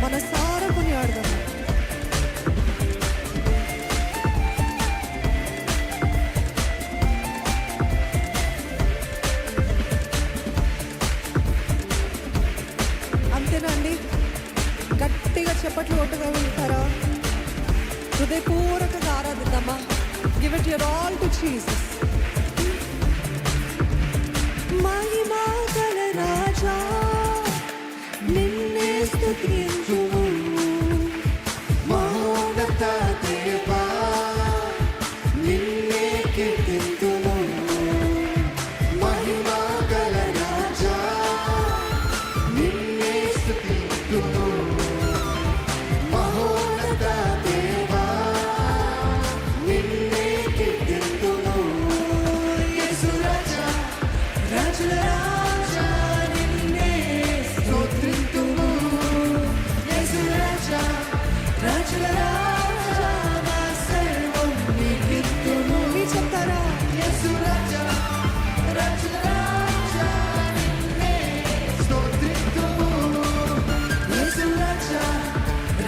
మనసారా కొనియాడదాం. అంతేనా అండి? గట్టిగా చెప్పట్లు కొట్టగలుగుతారా? హృదయపూర్వకంగా ఆరాధిద్దామా? Give it your all to Jesus. మహిమా గల రాజా నిన్నే స్తుతించుము, మహోన్నత దేవా నిన్నే కీర్తింతుము. మహిమా గల రాజా నిన్నే స్తుతింతుము, మహోన్నత దేవా నిన్నే కీర్తింతుము. యేసు రాజా రాజుల రాజా నిన్నే స్తుతింతుము. యేసు రాజా రాజుల రాజా మా సర్వం నీకిత్తుము. మీ చెప్తారా? యేసు రాజా రాజుల రాజా నిన్నే స్తుతింతుము. యేసు రాజా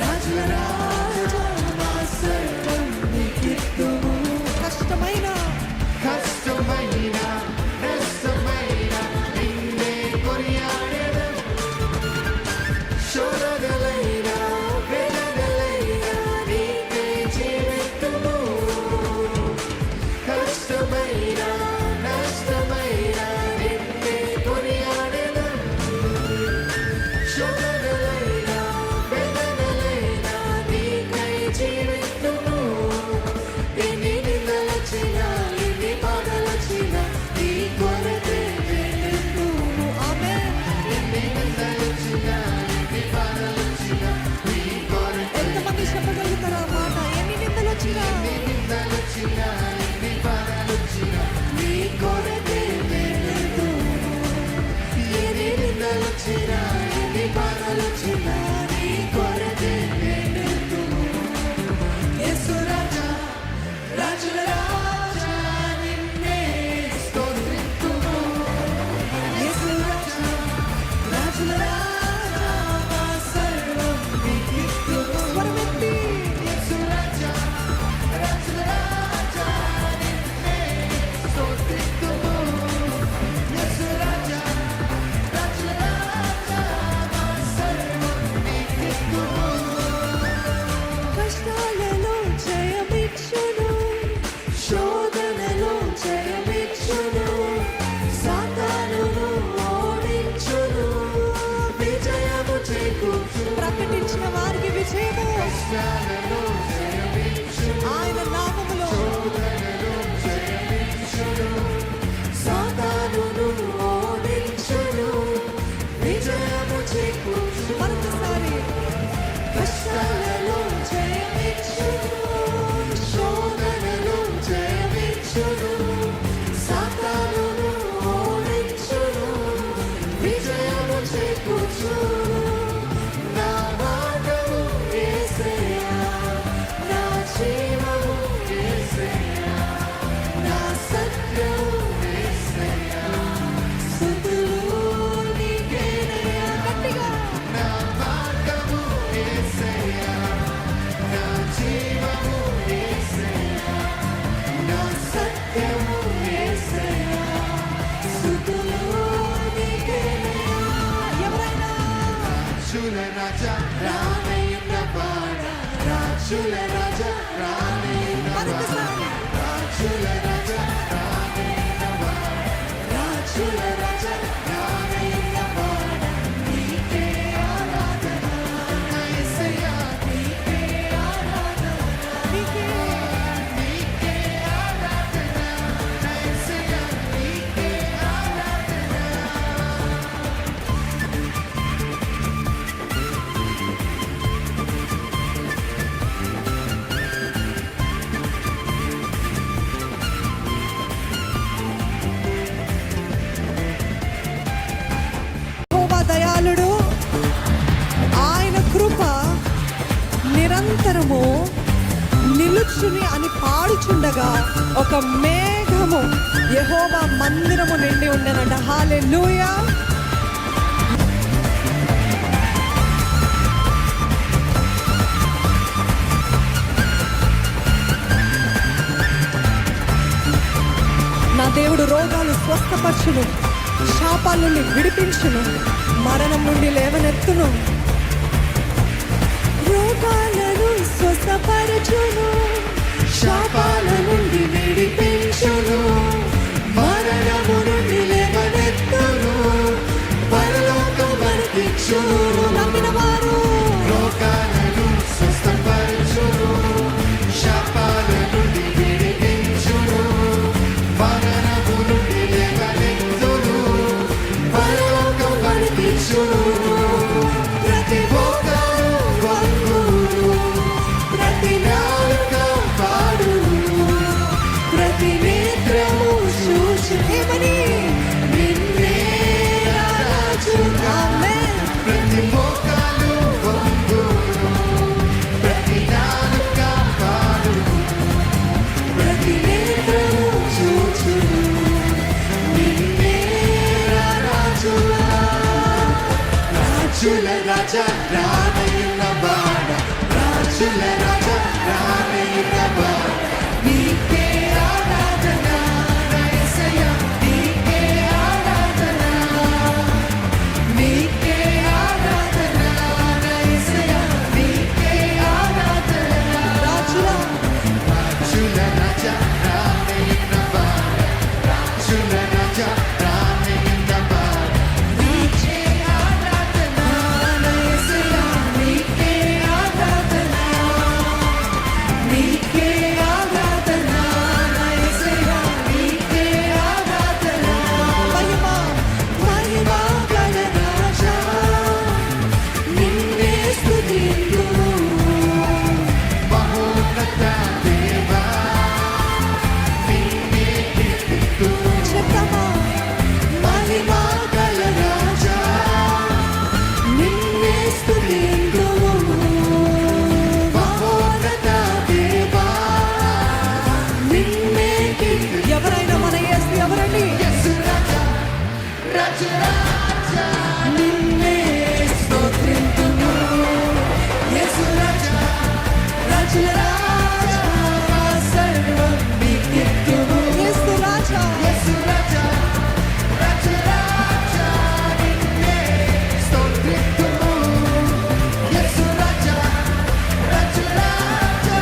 రాజుల రాజా మా సర్వం నీకిత్తుము. కష్టమైన నిన్నే కొనియాడెదం. శోధనలైన వేదనలైన నీకే జీవితము. కష్టమైన నష్టమైన నిన్నే కొనియాడెదం. శోధనలైన వేదనలైన నీకై జీవితము. ఎన్ని నిందలొచ్చినా ఎన్ని బాధలొచ్చినా నీ కొరకే వెతుకుము. ఆమేన్. ఎన్ని నిందలొచ్చినా ఎన్ని బాధలొచ్చినా నీ కొరకే. ఎంతమంది చెప్పగలుగుతారా ఆ మాట? ఎన్ని నిందలొచ్చినా ఎన్ని బాధలొచ్చినా నీ కొరకే వెతుకుము. ఎన్ని నిందలొచ్చినా ఎన్ని బాధలొచ్చినా నీ కొరకే వెతుకుము. యేసు రాజా రాజుల రాజా నిన్నే స్తుతింతుము. యేసు రాజా రాజుల రాజా మా సర్వం నీకిత్తుము. స్వరమెత్తి యేసు రాజా రాజుల రాజా నిన్నే స్తుతింతుము. యేసు రాజా రాజుల రాజా మా సర్వం నీకిత్తుము. కష్టాలలో జయమిచ్చును, శోధనలో జయమిచ్చును, సాతానును ఓడించును, విజయము చేకూర్చును. ప్రకటించిన వారికి విజయము. కష్టాలలో జయమిచ్చును, ఆయన నామములో శోధనలో జయమిచ్చును, సాతానును ఓడించును, విజయము చేకూర్చును. మరొకసారి కష్టాలలో జయమిచ్చును, శోధనలో జయమిచ్చును, సాతానును ఓడించును, విజయము చేకూర్చును. నా మార్గము యేసయ్యా, నా జీవము యేసయ్యా, నా సత్యము యేసయ్యా, స్తుతులు నీకేనయ్యా. గట్టిగా నా మార్గము యేసయ్యా, నా జీవము యేసయ్యా, నా సత్యము యేసయ్యా, స్తుతులు నీకేనయ్యా. ఎవరైనా రాజుల రాజా రానయ్యున్న వాడ, రాజుల రాజా రానయ్యున్న వాడ, రాజుల రాజా రానయ్యున్న వాడ, రాజుల రాజా రానయ్యున్న వాడ, నీకే ఆరాధన. నా యేసయ్యా నీకే ఆరాధన. నీకే ఆరాధన. నా యేసయ్యా నీకే ఆరాధన. యెహోవా దయాళుడు, ఆయన కృప నిరంతరము నిలుచుని అని పాడుచుండగా ఒక మేఘము యెహోవా మందిరము నిండి ఉండెనంట. హల్లెలూయా. రోగాలు స్వస్థపరచును, శాపాల నుండి విడిపించును, మరణం నుండి లేవనెత్తును. రోగాలను స్వస్థపరచును, శాపాల నుండి విడిపించును, మరణము నుండి లేవనెత్తును, పరలోకం మనకిచ్చును. నమ్మిన వారు రోగాలను స్వస్థపరచును, శాపాల నుండి విడిపించును, మరణము నుండి లేవనెత్తును, పరలోకం మనకిచ్చును. ప్రతి మోకాలు వంగును, ప్రతి నాలుక పాడును, ప్రతి నేత్రము చూచుమని నిన్నే రాజు. ఆమేన్. ప్రతి మోకాలు వంగును, ప్రతి నాలుక పాడును, ప్రతి నేత్రము చూచును నిన్నే రాజువా. రాజుల రాజా రామయ్య బాణ, రాజుల రాజా రామయ్య బాణ, నీకే ఆరాధన నా యేసయ్య, నీకే ఆరాధన, నీకే ఆరాధన నా యేసయ్య, నీకే ఆరాధన. రాజులా రాజుల రాజా రామయ్య బాణ, రాజుల రాజా రామయ్య బాణ, నీకే ఆరాధన నా యేసయ్య, నీకే ఆరాధన, నీకే ఆరాధన నా యేసయ్య, నీకే ఆరాధన. మహిమ మహిమ గల రాజా నిన్నే స్తుతింతును. మహోన్నత దేవా, నిన్నే కీర్తింతును. చెప్తామా? మహిమ గల రాజా నిన్నే స్తుతింతును. మహోన్నత దేవా, నిన్నే కీర్తి- ఎవరైనా మన యేసు ఎవరండి? యేసు రాజా, రాజు రాజా, నిన్నే స్తుతింతును. యేసు రాజా, రాజుల రాజా, మా సర్వం నీకిత్తును. యేసు రాజా, యేసు రాజా, రాజు రాజా, నిన్నే స్తుతింతుము. యేసు రాజా, రాజు రాజా,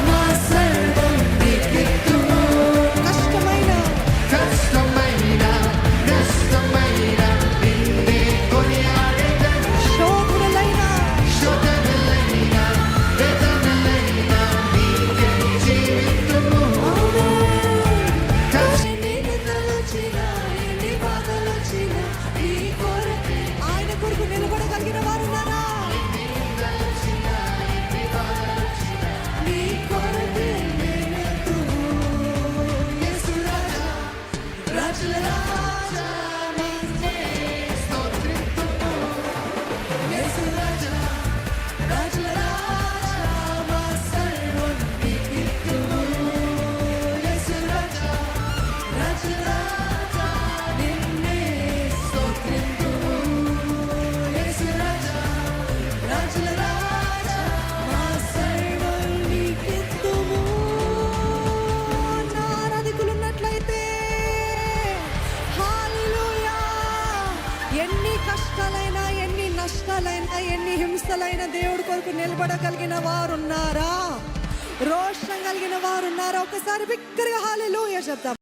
మా సర్వం నీకిత్తును. కష్టమైన కష్టమైన నష్టమైన నిన్నే కొనియాడెదను. శోధనలైన శోధనలైన వేదనలైన నీకే జీవితము. ఎన్ని తలచినా, ఎన్ని బాధలొచ్చినా, నీ కొరకే ఆయన కొరకు నిలబడగలిగిన వారున్నారా? నీ కొరకే నేనెందుకు? యేసు రాజా, రాజుల రాజా, నిన్నే స్తుతింతుము. యేసు రాజా, రాజుల రాజా, మా సర్వం నీకిత్తుము. యేసు రాజా, రాజుల రాజా, నిన్నే స్తుతింతుము. యేసు రాజా, రాజుల రాజా, మా సర్వం నీకిత్తుము. నా ఆరాధకులున్నట్లయితే హల్లెలూయా. ఎన్ని కష్టాలైనా, ఎన్ని నష్టాలైనా, ఎన్ని హింసలైనా దేవుడి కొరకు నిలబడగలిగిన వారున్నారా? రోషం కలిగిన వారున్నారా? ఒకసారి బిగ్గరగా హల్లెలూయా చెప్తాం.